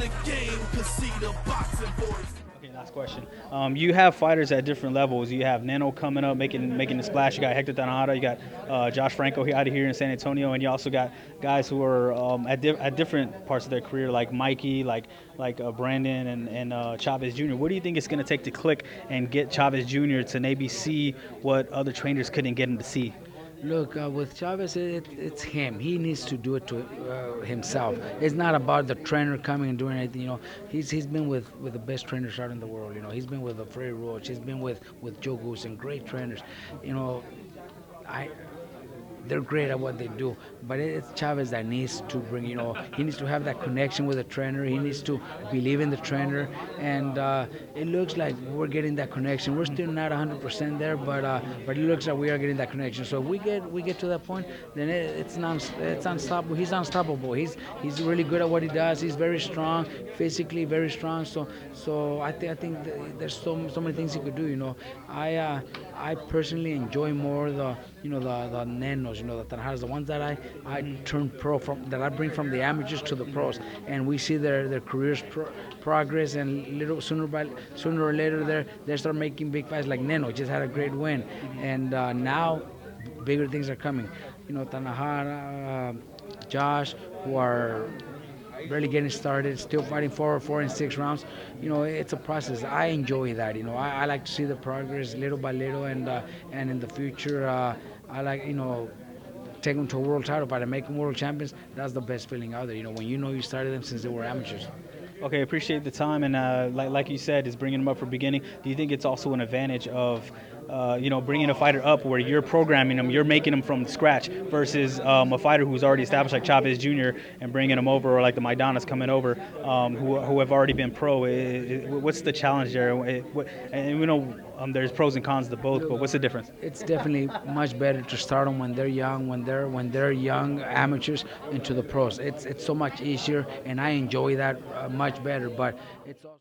the game, cause see the boxing voice. Okay, last question. You have fighters at different levels. You have Neno coming up, making the splash. You got Hector Tanajara. You got Josh Franco here out of here in San Antonio, and you also got guys who are at different parts of their career, like Mikey, like Brandon and Chavez Jr. What do you think it's going to take to click and get Chavez Jr. to maybe see what other trainers couldn't get him to see? Look, with Chavez, it's him. He needs to do it to himself. It's not about the trainer coming and doing anything. He's been with the best trainers out in the world. He's been with Freddie Roach. He's been with Joe Goose and great trainers. I they're great at what they do. But it's Chavez that needs to bring, he needs to have that connection with the trainer. He needs to believe in the trainer. And it looks like we're getting that connection. We're still not 100% there, but it looks like we are getting that connection. So if we get to that point, then it's unstoppable. He's unstoppable. He's really good at what he does. He's very strong, physically very strong. So I think there's so many things he could do. I personally enjoy more the Nenos, the Tanajaras, the ones that I turn pro from, that I bring from the amateurs to the pros, and we see their careers progress, and sooner or later they start making big fights. Like Neno just had a great win, and now bigger things are coming. Tanajara, Josh, who are barely getting started, still fighting 4 and 6 rounds. It's a process. I enjoy that. I like to see the progress little by little, and in the future, I like take them to a world title fight and make them world champions. That's the best feeling out there. When you started them since they were amateurs. Okay, appreciate the time, and like you said, is bringing them up from beginning. Do you think it's also an advantage of bringing a fighter up where you're programming them, you're making them from scratch, versus a fighter who's already established like Chavez Jr. and bringing them over, or like the Maidanas coming over, who have already been pro? What's the challenge there? There's pros and cons to both, but what's the difference? It's definitely much better to start them when they're young, when they're young amateurs into the pros. It's so much easier, and I enjoy that much better. But it's also